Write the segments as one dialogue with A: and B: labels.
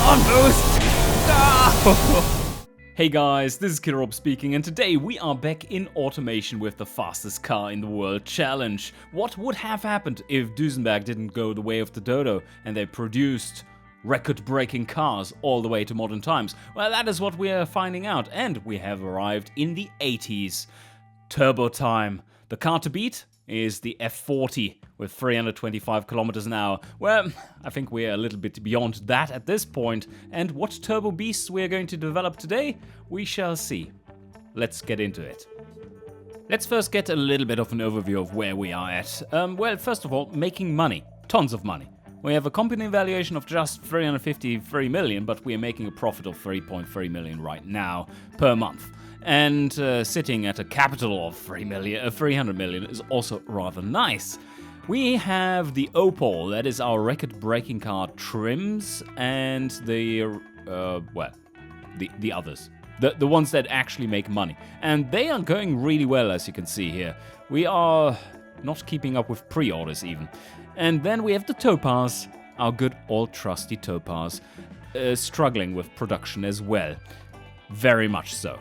A: on boost! No! Hey guys, this is Kidrob speaking, and today we are back in automation with the fastest car in the world challenge. What would have happened if Duesenberg didn't go the way of the dodo and they produced record-breaking cars all the way to modern times? Well, that is what we are finding out, and we have arrived in the 80s. Turbo time. The car to beat is the F40 with 325 kilometers an hour. Well, I think we're a little bit beyond that at this point, and what turbo beasts we're going to develop today, we shall see. Let's get into it. Let's first get a little bit of an overview of where we are at. Well, first of all, making money. Tons of money. We have a company valuation of just 353 million, but we are making a profit of 3.3 million right now per month. And sitting at a capital of 300 million is also rather nice. We have the Opal, that is our record-breaking car trims, and the others. The ones that actually make money. And they are going really well, as you can see here. We are not keeping up with pre-orders even. And then we have the Topaz, our good old trusty Topaz, struggling with production as well. Very much so.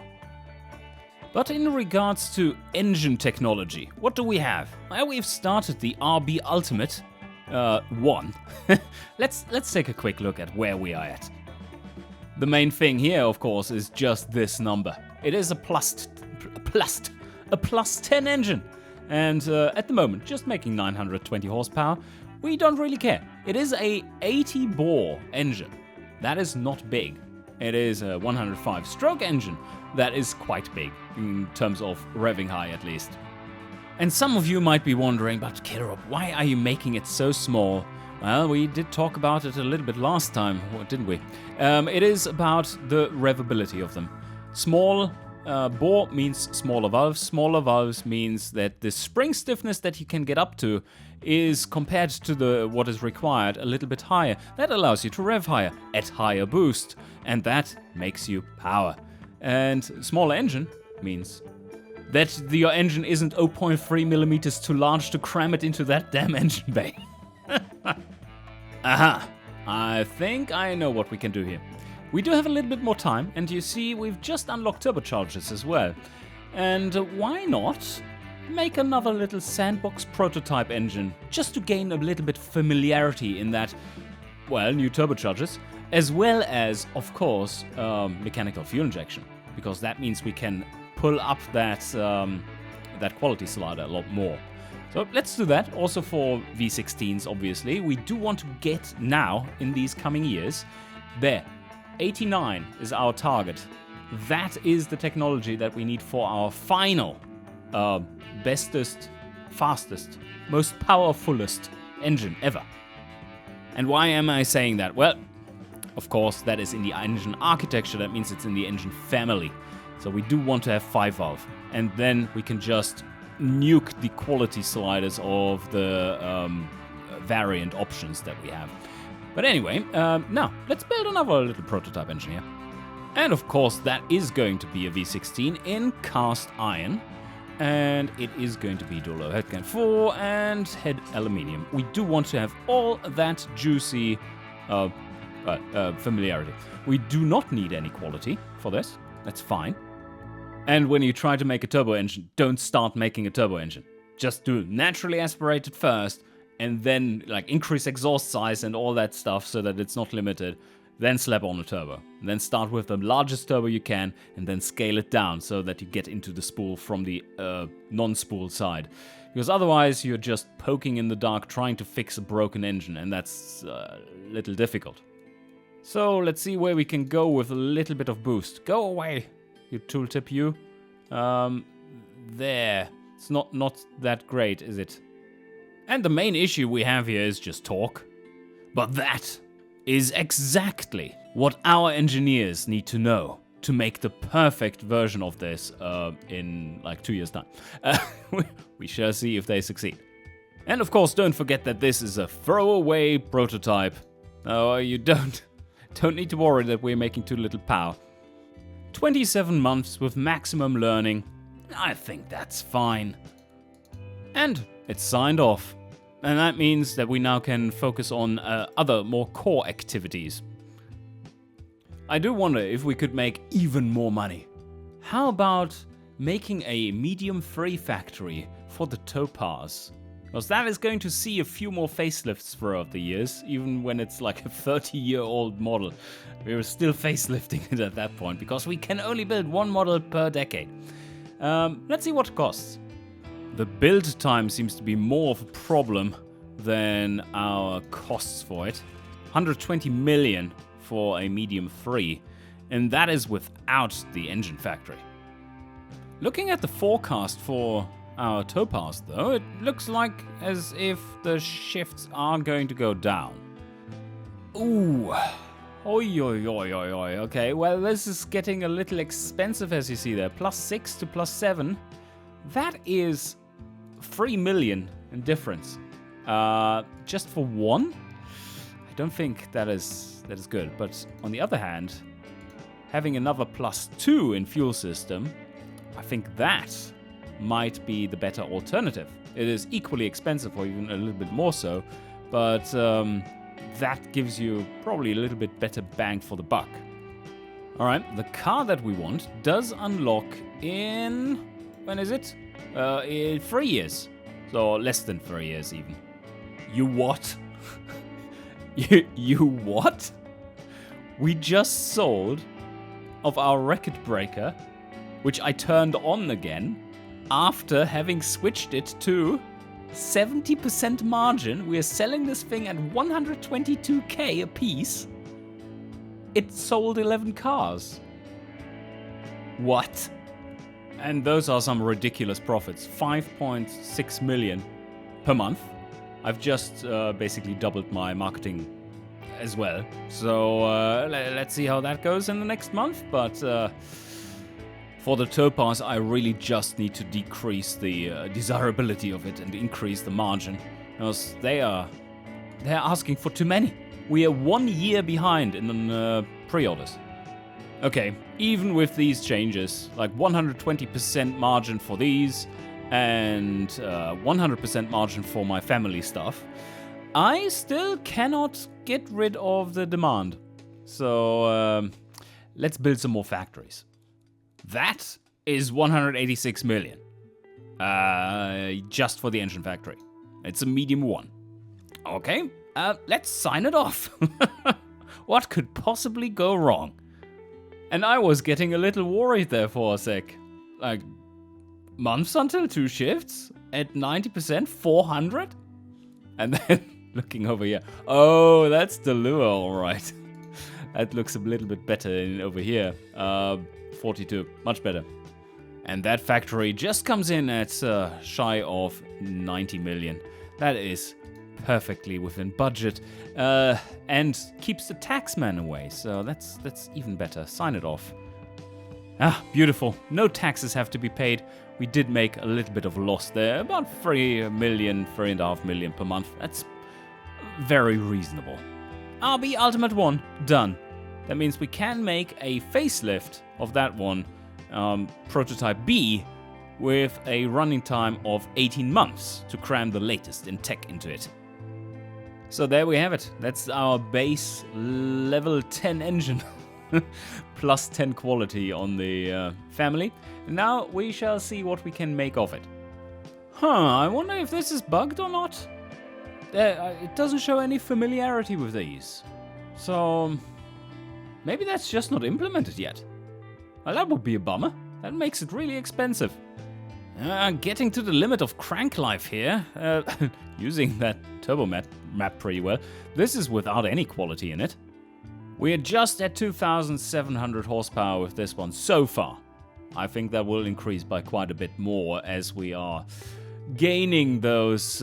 A: But in regards to engine technology, what do we have? Well, we've started the RB Ultimate 1. Let's take a quick look at where we are at. The main thing here, of course, is just this number. It is a plus 10 engine. And at the moment, just making 920 horsepower, we don't really care. It is a 80 bore engine. That is not big. It is a 105 stroke engine. That is quite big, in terms of revving high at least. And some of you might be wondering, but Kidrob, why are you making it so small? Well, we did talk about it a little bit last time, didn't we? It is about the revvability of them. Small bore means smaller valves. Smaller valves means that the spring stiffness that you can get up to is, compared to what is required, a little bit higher. That allows you to rev higher at higher boost, and that makes you power. And smaller engine means that your engine isn't 0.3 millimeters too large to cram it into that damn engine bay. Aha! I think I know what we can do here. We do have a little bit more time, and you see we've just unlocked turbochargers as well. And why not make another little sandbox prototype engine, just to gain a little bit familiarity in that, well, new turbochargers, as well as, of course, mechanical fuel injection, because that means we can pull up that quality slider a lot more. So let's do that, also for V16s, obviously. We do want to get now, in these coming years, there. 89 is our target. That is the technology that we need for our final, bestest, fastest, most powerfulest engine ever. And why am I saying that? Well, of course, that is in the engine architecture. That means it's in the engine family. So we do want to have 5-valve. And then we can just nuke the quality sliders of the variant options that we have. But anyway, now let's build another little prototype engine here. And of course, that is going to be a V16 in cast iron. And it is going to be Dalluha head can 4 and head aluminium. We do want to have all that juicy familiarity. We do not need any quality for this. That's fine. And when you try to make a turbo engine, don't start making a turbo engine. Just do naturally aspirated first, and then increase exhaust size and all that stuff so that it's not limited. Then slap on a turbo. And then start with the largest turbo you can, and then scale it down so that you get into the spool from the non-spool side. Because otherwise you're just poking in the dark trying to fix a broken engine, and that's a little difficult. So let's see where we can go with a little bit of boost. Go away, you tooltip you. There. It's not that great, is it? And the main issue we have here is just torque. But that is exactly what our engineers need to know to make the perfect version of this in 2 years' time. We shall see if they succeed. And of course, don't forget that this is a throwaway prototype. Oh, you don't need to worry that we're making too little power. 27 months with maximum learning. I think that's fine. And it's signed off. And that means that we now can focus on other, more core activities. I do wonder if we could make even more money. How about making a medium-free factory for the Topaz? Because that is going to see a few more facelifts throughout the years, even when it's like a 30-year-old model. We're still facelifting it at that point, because we can only build one model per decade. Let's see what it costs. The build time seems to be more of a problem than our costs for it. 120 million for a medium 3, and that is without the engine factory. Looking at the forecast for our Topaz, though, it looks like as if the shifts are going to go down. Ooh. Oi, oi, oi, oi, oi. Okay, well, this is getting a little expensive, as you see there. +6 to +7. That is 3 million in difference. Just for one? I don't think that is good. But on the other hand, having another +2 in fuel system, I think that might be the better alternative. It is equally expensive, or even a little bit more so, but that gives you probably a little bit better bang for the buck. Alright, the car that we want does unlock in... when is it? In 3 years. So less than 3 years even. You what? you what? We just sold of our record breaker, which I turned on again, after having switched it to 70% margin. We are selling this thing at 122k a piece. It sold 11 cars. What? And those are some ridiculous profits. 5.6 million per month. I've just basically doubled my marketing as well. So let's see how that goes in the next month. But for the Topaz, I really just need to decrease the desirability of it and increase the margin, because they're asking for too many. We are 1 year behind in pre-orders. Okay, even with these changes, like 120% margin for these and 100% margin for my family stuff, I still cannot get rid of the demand. So let's build some more factories. That is 186 million. Just for the engine factory. It's a medium 1. Okay, let's sign it off. What could possibly go wrong? And I was getting a little worried there for a sec. Like, months until 2 shifts? At 90%? 400? And then, looking over here. Oh, that's Dalluha, alright. That looks a little bit better over here. 42, much better. And that factory just comes in at shy of 90 million. That is perfectly within budget, and keeps the taxman away, so that's even better. Sign it off. Ah, beautiful. No taxes have to be paid. We did make a little bit of a loss there, about 3 million, 3.5 million per month. That's very reasonable. RB Ultimate 1, done. That means we can make a facelift of that one, Prototype B, with a running time of 18 months to cram the latest in tech into it. So there we have it. That's our base level 10 engine. Plus 10 quality on the family. Now we shall see what we can make of it. I wonder if this is bugged or not. It doesn't show any familiarity with these. So maybe that's just not implemented yet. Well, that would be a bummer. That makes it really expensive. Getting to the limit of crank life here. Using that turbo map pretty well. This is without any quality in it. We are just at 2,700 horsepower with this one so far. I think that will increase by quite a bit more as we are gaining those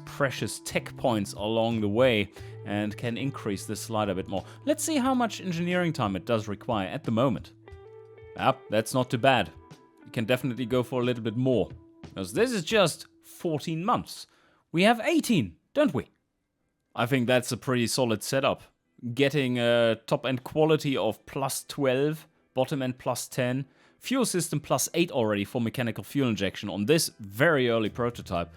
A: precious tech points along the way and can increase this slide a bit more. Let's see how much engineering time it does require at the moment. That's not too bad. You can definitely go for a little bit more, because this is just 14 months. We have 18, don't we? I think that's a pretty solid setup. Getting a top-end quality of +12, bottom-end +10, fuel system +8 already for mechanical fuel injection on this very early prototype.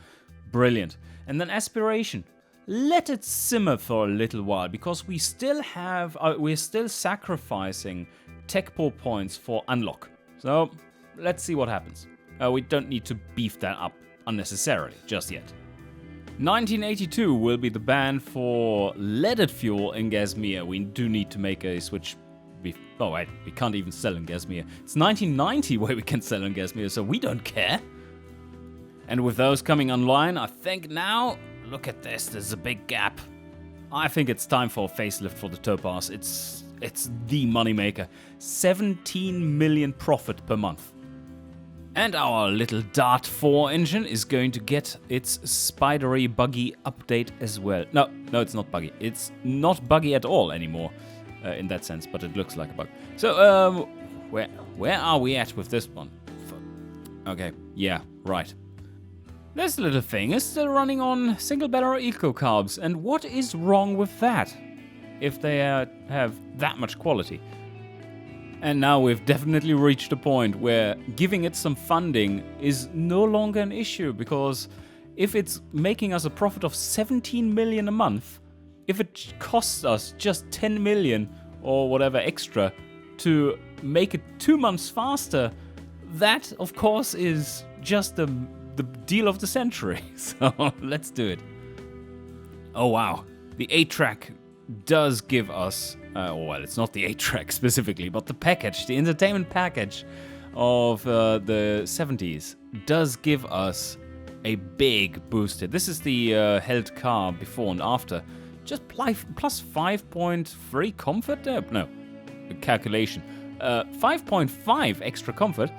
A: Brilliant. And then aspiration. let it simmer for a little while, because we still have, we're still sacrificing tech pool points for unlock. So let's see what happens. We don't need to beef that up unnecessarily just yet. 1982 will be the ban for leaded fuel in Gasmere. We do need to make a switch. Oh wait, we can't even sell in Gasmere. It's 1990 where we can sell in Gasmere, so we don't care. And with those coming online, I think now, look at this, there's a big gap. I think it's time for a facelift for the Topaz. It's the moneymaker. 17 million profit per month. And our little Dart 4 engine is going to get its spidery buggy update as well. No, it's not buggy. It's not buggy at all anymore in that sense, but it looks like a bug. So, where are we at with this one? Okay, yeah, right. This little thing is still running on single battery eco carbs, and what is wrong with that? If they have that much quality. And now we've definitely reached a point where giving it some funding is no longer an issue, because if it's making us a profit of 17 million a month, if it costs us just 10 million or whatever extra to make it 2 months faster, that of course is just the deal of the century. So let's do it. Oh wow, the 8-track does give us, well, it's not the 8-track specifically, but the package, the entertainment package of the 70s does give us a big boost here. This is the held car before and after. Just plus 5.3 comfort? No, calculation. 5.5 extra comfort.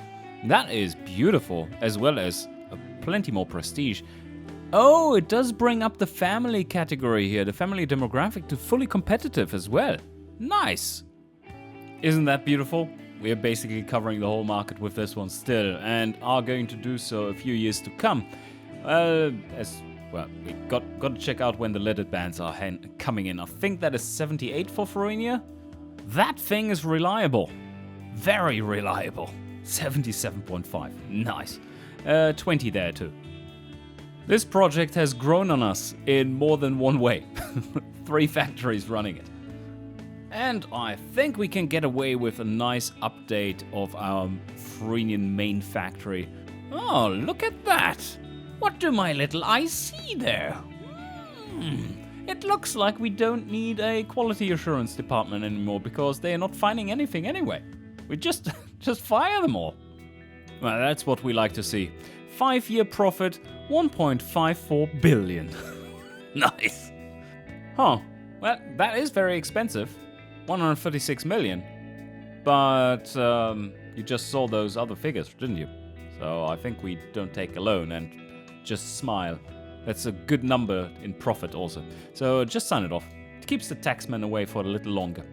A: That is beautiful, as well as plenty more prestige. Oh, it does bring up the family category here, the family demographic, to fully competitive as well. Nice! Isn't that beautiful? We are basically covering the whole market with this one still, and are going to do so a few years to come. We got to check out when the leaded bands are coming in. I think that is 78 for Farina. That thing is reliable. Very reliable. 77.5. Nice. 20 there too. This project has grown on us in more than one way. 3 factories running it. And I think we can get away with a nice update of our Frenian main factory. Oh, look at that! What do my little eyes see there? It looks like we don't need a quality assurance department anymore, because they are not finding anything anyway. We just fire them all. Well, that's what we like to see. 5-year profit, 1.54 billion. Nice. Huh. Well, that is very expensive. 136 million. But you just saw those other figures, didn't you? So I think we don't take a loan and just smile. That's a good number in profit also. So just sign it off. It keeps the taxman away for a little longer.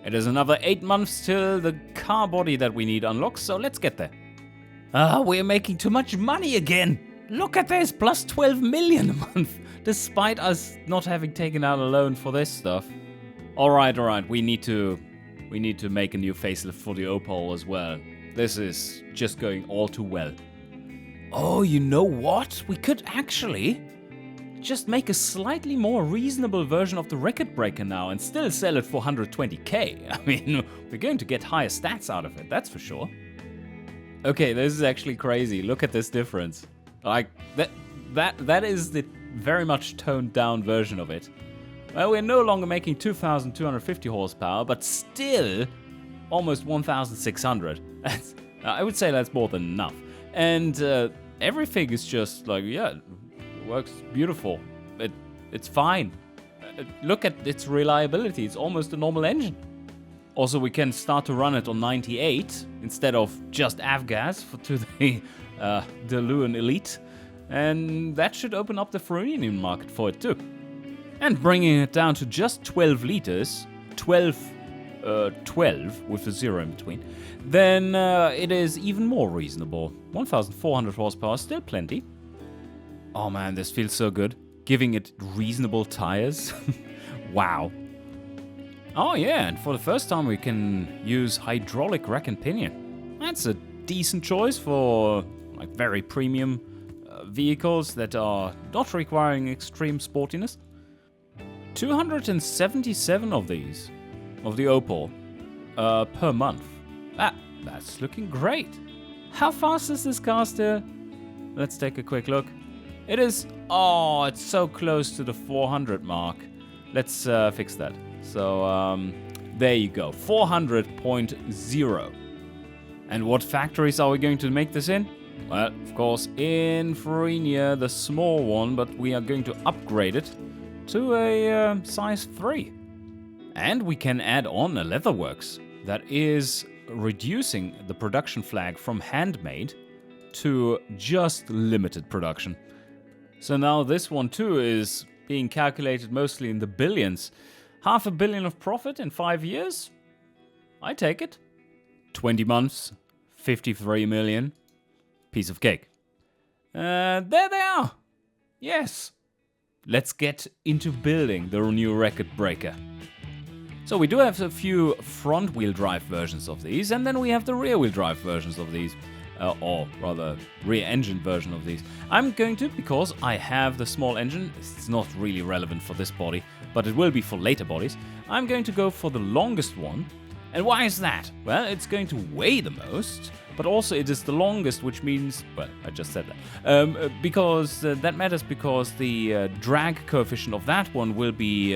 A: It is another 8 months till the car body that we need unlocks, so let's get there. We're making too much money again. Look at this, plus 12 million a month, despite us not having taken out a loan for this stuff. Alright, we need to make a new facelift for the Opal as well. This is just going all too well. Oh, you know what? We could actually just make a slightly more reasonable version of the Record Breaker now and still sell it for 120k. I mean, we're going to get higher stats out of it, that's for sure. Okay, this is actually crazy. Look at this difference. Like, that is the very much toned down version of it. Well, we're no longer making 2,250 horsepower, but still almost 1,600. I would say that's more than enough. And everything is just like, yeah, it works beautiful. It's fine. Look at its reliability. It's almost a normal engine. Also, we can start to run it on 98 instead of just avgas to the Dalluha Elite. And that should open up the Farinian market for it too. And bringing it down to just 12 liters, 12 with a 0 in between, then it is even more reasonable. 1,400 horsepower, still plenty. Oh man, this feels so good. Giving it reasonable tires. Wow. Oh yeah, and for the first time we can use hydraulic rack and pinion. That's a decent choice for like very premium vehicles that are not requiring extreme sportiness. 277 of these, of the opal, per month. That's looking great. How fast is this car still? Let's take a quick look. It is, it's so close to the 400 mark. Let's fix that. So, there you go, 400.0. And what factories are we going to make this in? Well, of course, in Frenia, the small one, but we are going to upgrade it to a size 3. And we can add on a leatherworks that is reducing the production flag from handmade to just limited production. So now this one too is being calculated mostly in the billions. 500 million of profit in 5 years? I take it. 20 months, 53 million. Piece of cake. There they are. Yes. Let's get into building the new record breaker. So we do have a few front-wheel drive versions of these, and then we have the rear-wheel drive versions of these, or rather rear-engine version of these. I'm going to, because I have the small engine, it's not really relevant for this body, but it will be for later bodies, I'm going to go for the longest one. And why is that? Well, it's going to weigh the most, but also it is the longest, which means, well, I just said that, because that matters because the drag coefficient of that one will be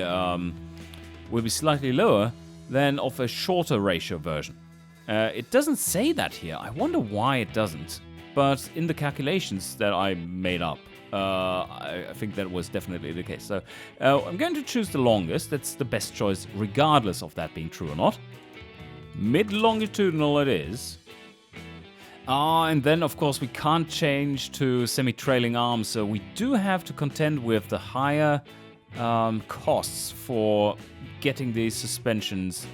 A: slightly lower than of a shorter ratio version. It doesn't say that here. I wonder why it doesn't. But in the calculations that I made up, I think that was definitely the case. So I'm going to choose the longest. That's the best choice, regardless of that being true or not. Mid-longitudinal it is. And then, of course, we can't change to semi-trailing arms, so we do have to contend with the higher costs for getting these suspensions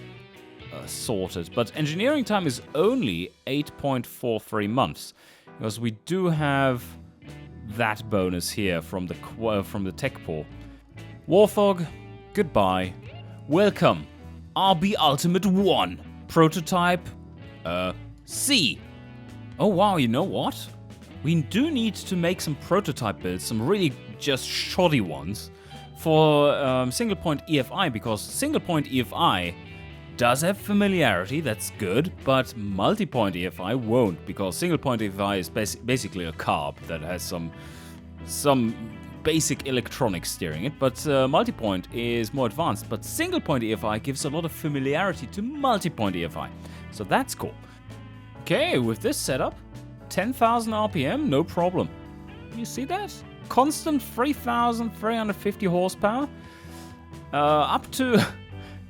A: sorted. But engineering time is only 8.43 months, because we do have that bonus here from the tech pool. Warthog, goodbye. Welcome, RB Ultimate 1. Prototype, C. Oh wow, you know what? We do need to make some prototype builds, some really just shoddy ones, for single point EFI, because single point EFI does have familiarity, that's good, but multi-point EFI won't, because single point EFI is basically a carb that has some basic electronics steering it, but multi-point is more advanced, but single point EFI gives a lot of familiarity to multi-point EFI, so that's cool. Okay, with this setup, 10,000 RPM, no problem. You see that? Constant 3,350 horsepower, up to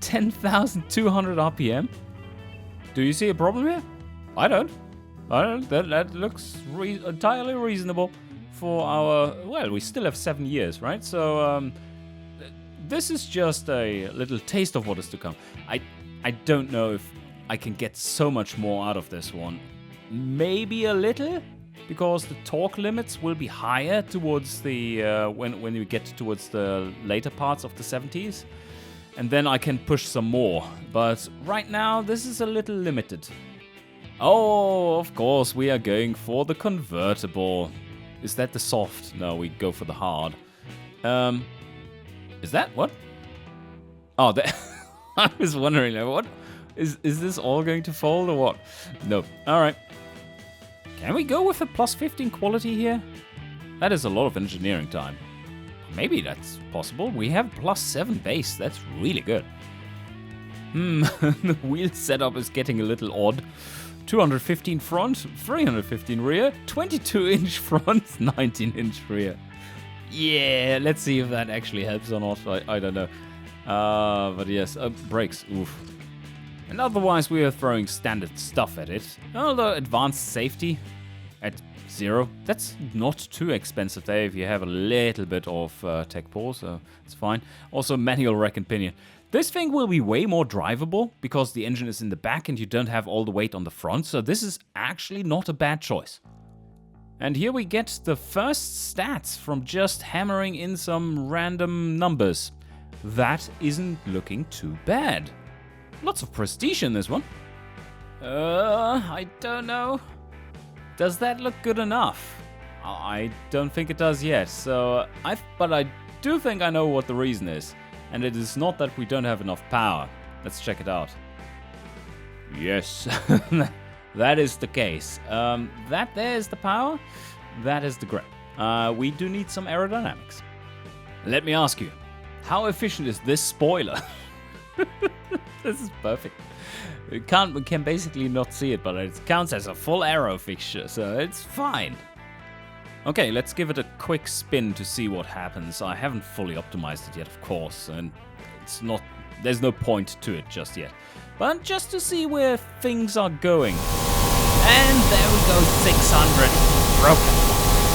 A: 10,200 RPM. Do you see a problem here? I don't. That looks entirely reasonable for our... Well, we still have 7 years, right? So this is just a little taste of what is to come. I don't know if I can get so much more out of this one. Maybe a little, because the torque limits will be higher towards the when you get towards the later parts of the 70s, and then I can push some more. But right now, this is a little limited. Oh, of course, we are going for the convertible. Is that the soft? No, we go for the hard. Is that what? Oh, I was wondering, what? Is this all going to fold or what? No. All right. Can we go with a plus 15 quality here? That is a lot of engineering time. Maybe that's possible. We have plus 7 base. That's really good. The wheel setup is getting a little odd. 215 front, 315 rear, 22-inch front, 19-inch rear. Yeah, let's see if that actually helps or not. I don't know. But yes, brakes. Oof. And otherwise, we are throwing standard stuff at it. Although advanced safety at 0, that's not too expensive there if you have a little bit of tech pull, so it's fine. Also, manual rack and pinion. This thing will be way more drivable because the engine is in the back and you don't have all the weight on the front, so this is actually not a bad choice. And here we get the first stats from just hammering in some random numbers. That isn't looking too bad. Lots of prestige in this one. I don't know. Does that look good enough? I don't think it does yet. So but I do think I know what the reason is. And it is not that we don't have enough power. Let's check it out. Yes, that is the case. That there is the power, that is the grip. We do need some aerodynamics. Let me ask you, how efficient is this spoiler? This is perfect. We can basically not see it, but it counts as a full aero fixture, so it's fine. Okay, let's give it a quick spin to see what happens. I haven't fully optimized it yet, of course, and there's no point to it just yet. But just to see where things are going. And there we go, 600. Broken.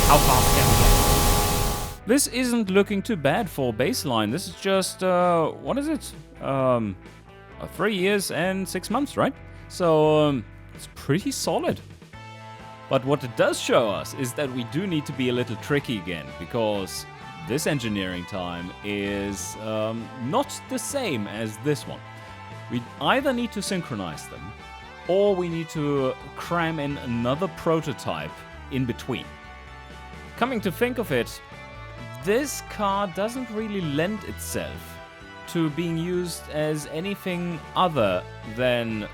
A: How fast can we get? This isn't looking too bad for baseline. This is just, what is it? 3 years and 6 months, right? So, it's pretty solid. But what it does show us is that we do need to be a little tricky again, because this engineering time is not the same as this one. We either need to synchronize them, or we need to cram in another prototype in between. Coming to think of it, this car doesn't really lend itself to being used as anything other than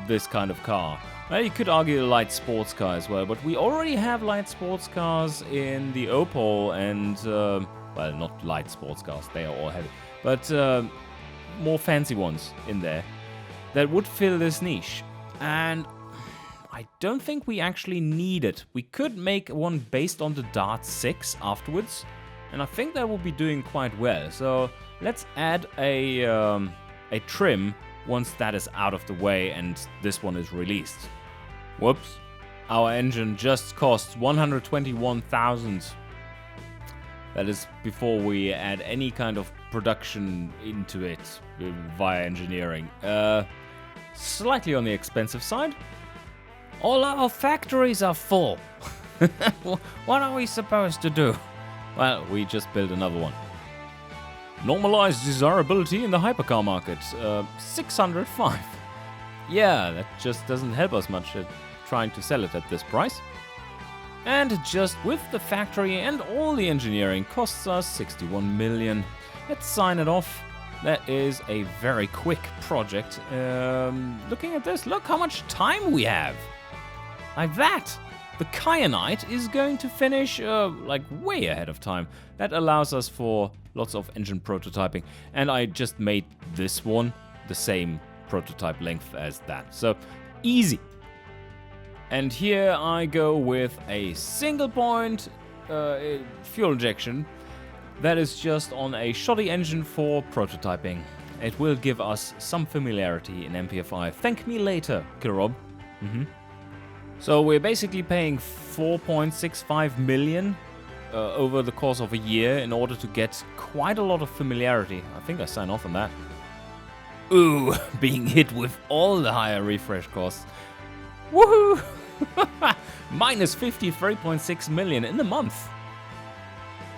A: this kind of car. Well, you could argue a light sports car as well, but we already have light sports cars in the Opel and, well, not light sports cars, they are all heavy, but more fancy ones in there that would fill this niche. And I don't think we actually need it. We could make one based on the Dart 6 afterwards, and I think that will be doing quite well. So let's add a trim once that is out of the way and this one is released. Whoops. Our engine just costs 121,000. That is before we add any kind of production into it via engineering. Slightly on the expensive side. All our factories are full. What are we supposed to do? Well, we just built another one. Normalized desirability in the hypercar market. 605. Yeah, that just doesn't help us much at trying to sell it at this price. And just with the factory and all the engineering costs us 61 million. Let's sign it off. That is a very quick project. Looking at this, look how much time we have. Like that. The Kyanite is going to finish like way ahead of time. That allows us for lots of engine prototyping. And I just made this one the same prototype length as that. So easy. And here I go with a single point fuel injection. That is just on a shoddy engine for prototyping. It will give us some familiarity in MPFI. Thank me later, Kirob. So we're basically paying 4.65 million over the course of a year in order to get quite a lot of familiarity. I think I sign off on that. Ooh, being hit with all the higher refresh costs. Woohoo! Minus 53.6 million in a month.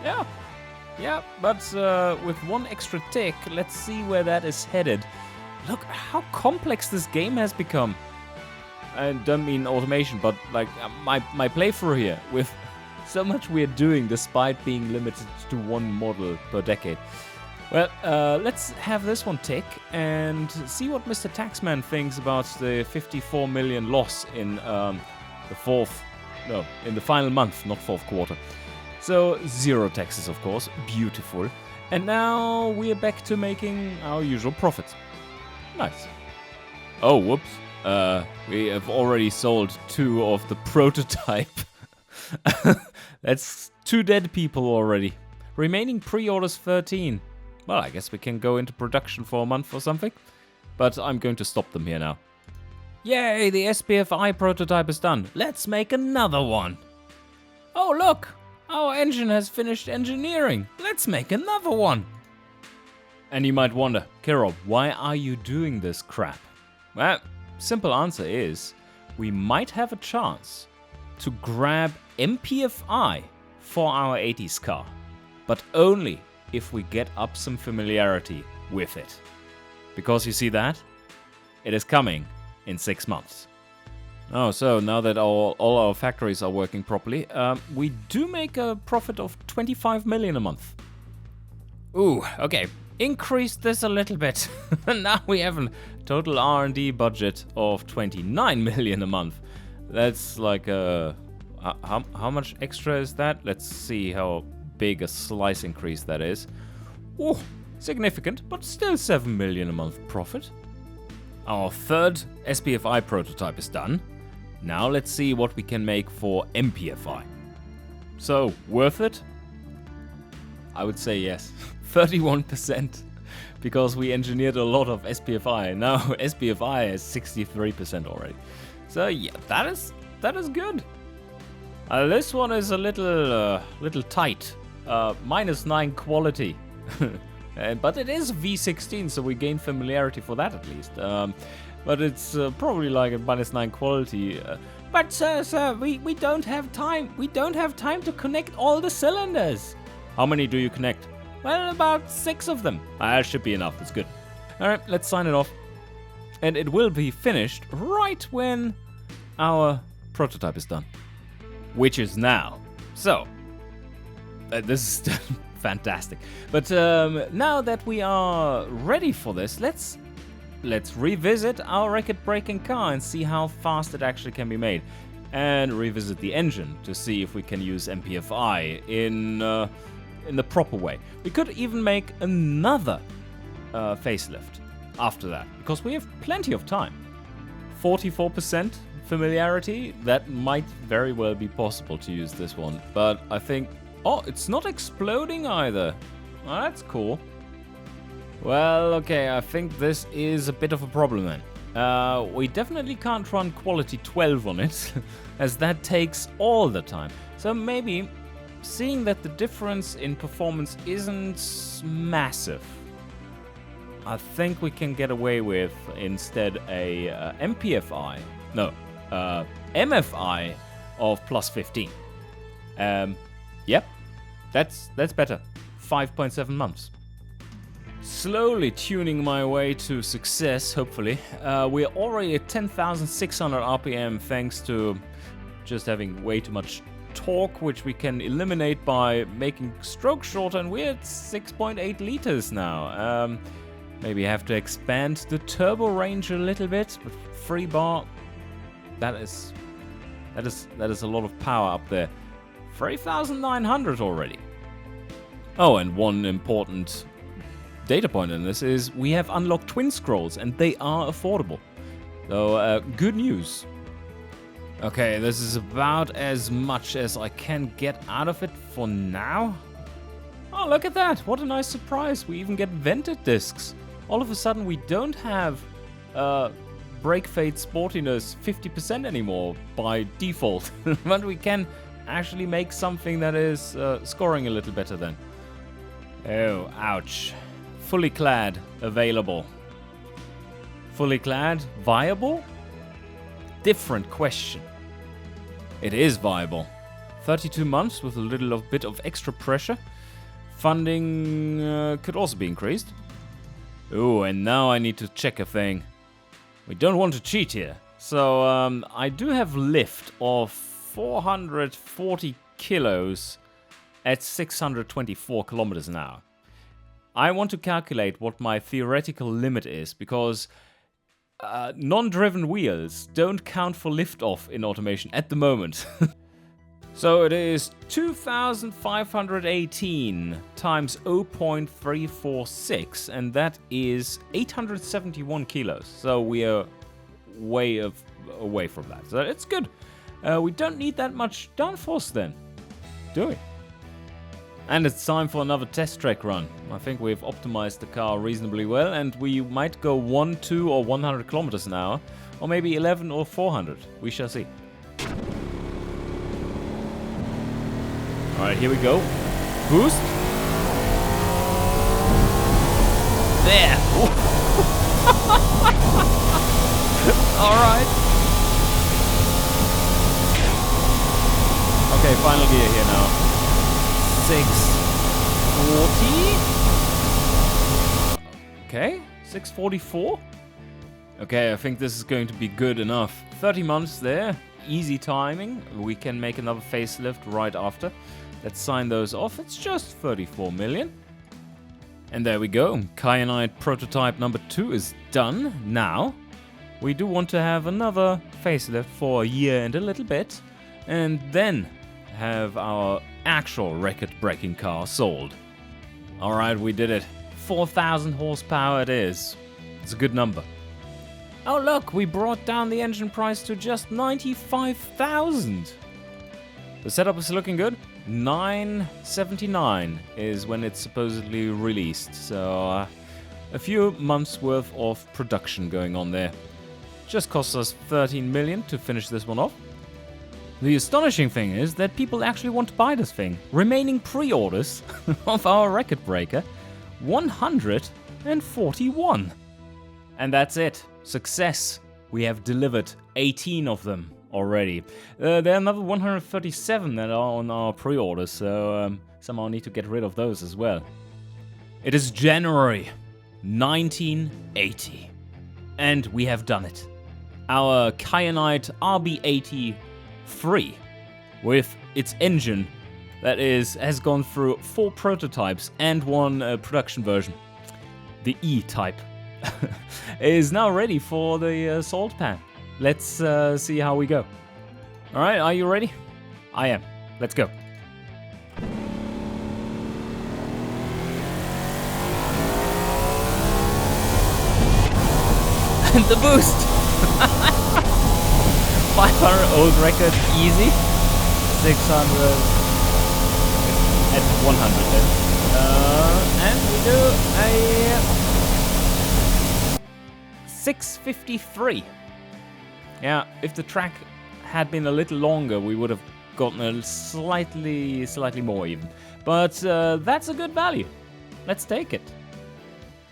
A: Yeah, but with one extra tick, let's see where that is headed. Look how complex this game has become. I don't mean automation, but like my playthrough here, with so much we're doing despite being limited to one model per decade. Well, let's have this one tick and see what Mr. Taxman thinks about the 54 million loss in in the final month, not fourth quarter. So 0 taxes, of course, beautiful. And now we're back to making our usual profits. Nice. Oh, whoops. We have already sold 2 of the prototype. That's 2 dead people already. Remaining pre-orders 13. Well, I guess we can go into production for a month or something. But I'm going to stop them here now. Yay, the SPFI prototype is done. Let's make another one. Oh, look! Our engine has finished engineering. Let's make another one. And you might wonder, Kirob, why are you doing this crap? Well, simple answer is, we might have a chance to grab MPFI for our 80s car, but only if we get up some familiarity with it. Because you see that? It is coming in 6 months. Oh, so now that all our factories are working properly, we do make a profit of 25 million a month. Ooh, okay. increased this a little bit. And now we have a total R&D budget of 29 million a month. That's like how much extra is that? Let's see how big a slice increase that is. Oh, significant, but still 7 million a month profit. Our third SPFI prototype is done. Now let's see what we can make for MPFI. So, worth it? I would say yes. 31%, because we engineered a lot of SPFI. Now SPFI is 63% already. So yeah, that is good. This one is a little tight. -9 quality. But it is V16, so we gain familiarity for that at least. But it's probably like a -9 quality. But sir, we don't have time. We don't have time to connect all the cylinders. How many do you connect? Well, about 6 of them. That should be enough. It's good. All right, let's sign it off. And it will be finished right when our prototype is done, which is now. So, this is fantastic. But now that we are ready for this, let's revisit our record-breaking car and see how fast it actually can be made, and revisit the engine to see if we can use MPFI in the proper way. We could even make another facelift after that, because we have plenty of time. 44% familiarity, that might very well be possible to use this one, but I think... Oh, it's not exploding either. Oh, that's cool. Well, okay, I think this is a bit of a problem then. We definitely can't run quality 12 on it, as that takes all the time. So maybe, seeing that the difference in performance isn't massive, I think we can get away with instead a MPFI, no, MFI of +15. Yep, that's better. 5.7 months. Slowly tuning my way to success, hopefully. We're already at 10,600 RPM thanks to just having way too much torque, which we can eliminate by making stroke shorter, and we're at 6.8 liters now. Maybe have to expand the turbo range a little bit, but free bar, that is a lot of power up there. 3,900 already. Oh, and one important data point in this is we have unlocked twin scrolls, and they are affordable. So, good news. Okay, this is about as much as I can get out of it for now. Oh, look at that. What a nice surprise. We even get vented discs. All of a sudden, we don't have brake fade sportiness 50% anymore by default. But we can actually make something that is scoring a little better then. Oh, ouch. Fully clad, available. Fully clad, viable? Different question. It is viable. 32 months with a little bit of extra pressure. Funding could also be increased. Oh, and now I need to check a thing. We don't want to cheat here. So, I do have lift of 440 kilos at 624 kilometers an hour. I want to calculate what my theoretical limit is, because non-driven wheels don't count for liftoff in automation at the moment. So it is 2,518 times 0.346, and that is 871 kilos. So we are way away from that. So it's good. We don't need that much downforce then, do we? And it's time for another test track run. I think we've optimized the car reasonably well, and we might go 1, 2, or 100 kilometers an hour, or maybe 11 or 400. We shall see. Alright, here we go. Boost. There. Alright. Okay, final gear here now. 640. Okay, 644. Okay, I think this is going to be good enough. 30 months there. Easy timing. We can make another facelift right after. Let's sign those off. It's just 34 million. And there we go. Kyanite prototype number 2 is done. Now, we do want to have another facelift for a year and a little bit, and then have our actual record-breaking car sold. Alright, we did it. 4,000 horsepower it is. It's a good number. Oh look, we brought down the engine price to just 95,000. The setup is looking good. 979 is when it's supposedly released, so a few months worth of production going on there. Just costs us 13 million to finish this one off. The astonishing thing is that people actually want to buy this thing. Remaining pre-orders of our record breaker, 141. And that's it. Success. We have delivered 18 of them already. There are another 137 that are on our pre-orders, so somehow need to get rid of those as well. It is January 1980, and we have done it. Our Kyanite RB83 with its engine that has gone through 4 prototypes and 1 production version, the E-type, is now ready for the salt pan. Let's see how we go. Alright, are you ready? I am. Let's go. And the boost! 500 old record, easy. 600 at 100 then. And we do a 653. Yeah, if the track had been a little longer, we would have gotten a slightly more even. But that's a good value. Let's take it.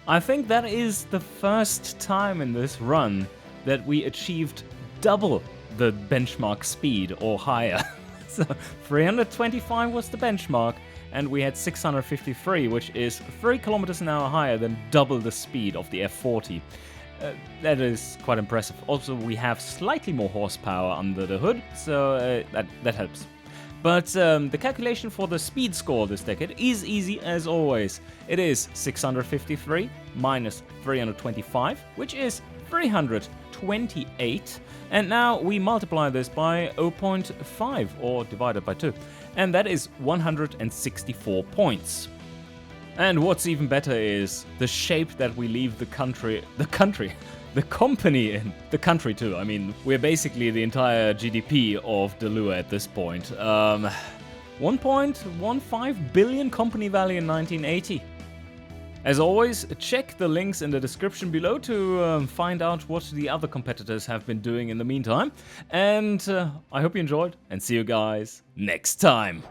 A: I think that is the first time in this run that we achieved double the benchmark speed or higher. So 325 was the benchmark, and we had 653, which is 3 kilometers an hour higher than double the speed of the F40. That is quite impressive. Also, we have slightly more horsepower under the hood, so that helps. But the calculation for the speed score this decade is easy as always. It is 653 minus 325, which is 328. And now we multiply this by 0.5 or divide it by 2. And that is 164 points. And what's even better is the shape that we leave the company in. The country too. I mean, we're basically the entire GDP of Dalluha at this point. 1.15 billion company value in 1980. As always, check the links in the description below to find out what the other competitors have been doing in the meantime. And I hope you enjoyed, and see you guys next time.